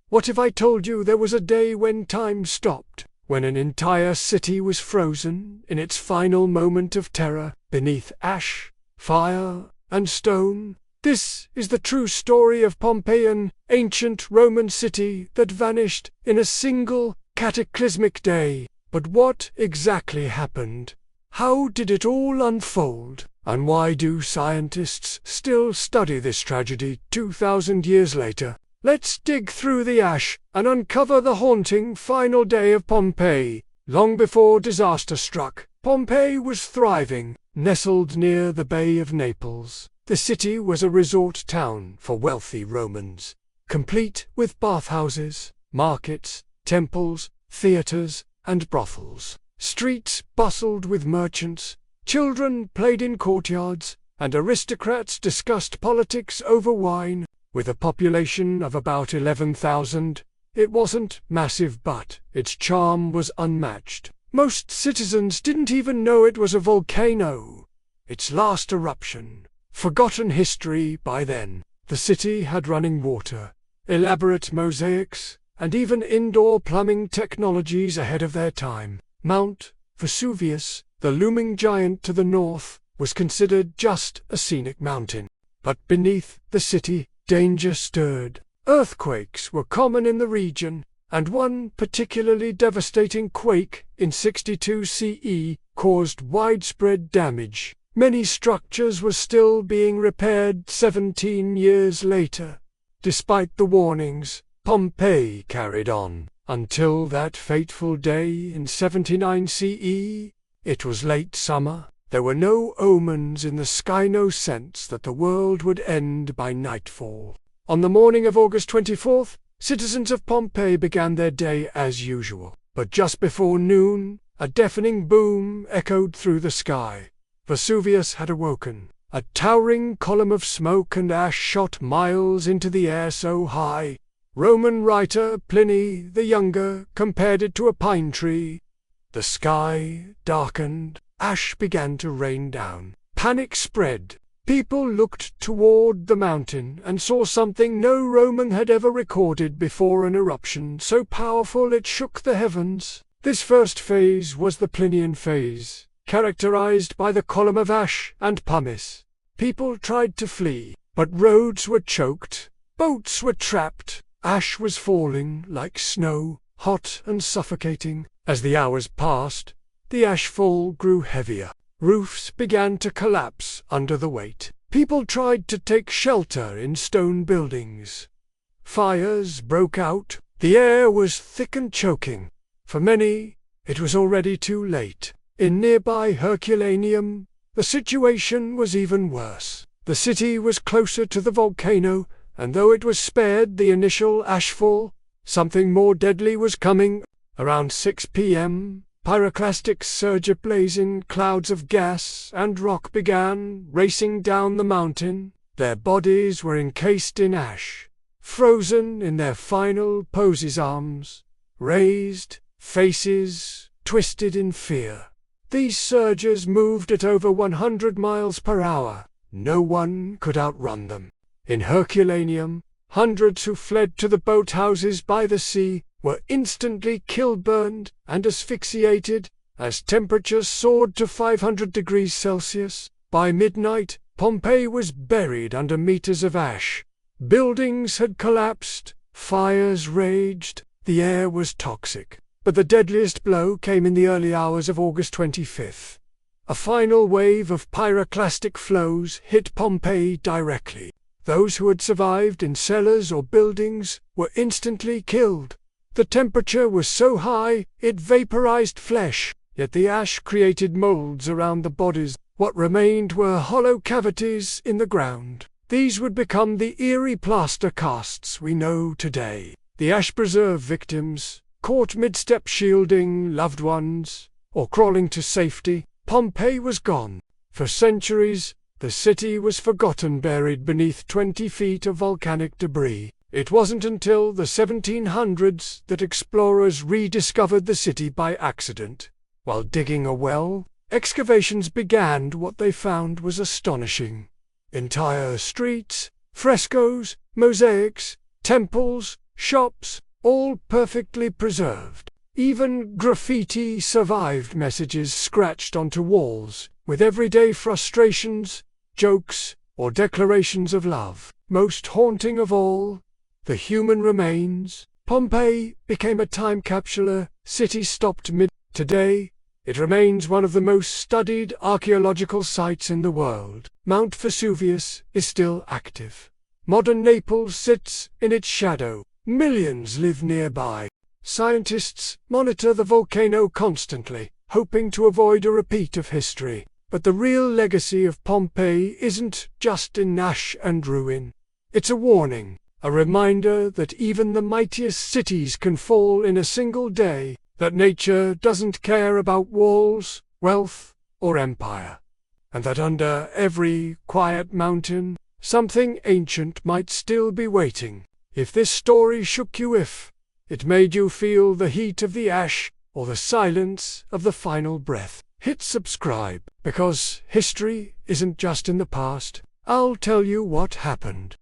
What if I told you there was a day when time stopped, when an entire city was frozen in its final moment of terror, beneath ash, fire, and stone? This is the true story of Pompeii, an ancient Roman city that vanished in a single cataclysmic day. But what exactly happened? How did it all unfold? And why do scientists still study this tragedy 2,000 years later? Let's dig through the ash and uncover the haunting final day of Pompeii. Long before disaster struck, Pompeii was thriving, nestled near the Bay of Naples. The city was a resort town for wealthy Romans, complete with bathhouses, markets, temples, theaters, and brothels. Streets bustled with merchants, children played in courtyards, and aristocrats discussed politics over wine. With a population of about 11,000, it wasn't massive, but its charm was unmatched. Most citizens didn't even know it was a volcano. Its last eruption, forgotten history by then. The city had running water, elaborate mosaics, and even indoor plumbing technologies ahead of their time. Mount Vesuvius, the looming giant to the north, was considered just a scenic mountain. But beneath the city, danger stirred. Earthquakes were common in the region, and one particularly devastating quake in 62 CE caused widespread damage. Many structures were still being repaired 17 years later. Despite the warnings, Pompeii carried on. Until that fateful day in 79 CE, it was late summer. There were no omens in the sky, no sense that the world would end by nightfall. On the morning of August 24th, citizens of Pompeii began their day as usual. But just before noon, a deafening boom echoed through the sky. Vesuvius had awoken. A towering column of smoke and ash shot miles into the air so high, Roman writer Pliny the Younger compared it to a pine tree. The sky darkened. Ash began to rain down. Panic spread. People looked toward the mountain and saw something no Roman had ever recorded before: an eruption so powerful it shook the heavens. This first phase was the Plinian phase, characterized by the column of ash and pumice. People tried to flee, but roads were choked, boats were trapped, ash was falling like snow, hot and suffocating. As the hours passed, the ashfall grew heavier. Roofs began to collapse under the weight. People tried to take shelter in stone buildings. Fires broke out. The air was thick and choking. For many, it was already too late. In nearby Herculaneum, the situation was even worse. The city was closer to the volcano, and though it was spared the initial ashfall, something more deadly was coming. Around 6 p.m., pyroclastic surge ablaze in clouds of gas and rock began racing down the mountain. Their bodies were encased in ash, frozen in their final poses, arms raised, faces twisted in fear. These surges moved at over 100 miles per hour. No one could outrun them. In Herculaneum, hundreds who fled to the boathouses by the sea were instantly killed, burned, and asphyxiated as temperatures soared to 500 degrees Celsius. By midnight, Pompeii was buried under meters of ash. Buildings had collapsed, fires raged, the air was toxic. But the deadliest blow came in the early hours of August 25th. A final wave of pyroclastic flows hit Pompeii directly. Those who had survived in cellars or buildings were instantly killed. The temperature was so high it vaporized flesh, yet the ash created molds around the bodies. What remained were hollow cavities in the ground. These would become the eerie plaster casts we know today. The ash preserved victims, caught mid-step shielding loved ones, or crawling to safety. Pompeii was gone. For centuries, the city was forgotten, buried beneath 20 feet of volcanic debris. It wasn't until the 1700s that explorers rediscovered the city by accident. While digging a well, excavations began. What they found was astonishing. Entire streets, frescoes, mosaics, temples, shops, all perfectly preserved. Even graffiti survived, messages scratched onto walls, with everyday frustrations, jokes, or declarations of love. Most haunting of all, the human remains. Pompeii became a time capsule, city stopped mid. Today, it remains one of the most studied archaeological sites in the world. Mount Vesuvius is still active. Modern Naples sits in its shadow. Millions live nearby. Scientists monitor the volcano constantly, hoping to avoid a repeat of history. But the real legacy of Pompeii isn't just in ash and ruin. It's a warning, a reminder that even the mightiest cities can fall in a single day, that nature doesn't care about walls, wealth, or empire, and that under every quiet mountain, something ancient might still be waiting. If this story shook you, if it made you feel the heat of the ash or the silence of the final breath, hit subscribe, because history isn't just in the past. I'll tell you what happened.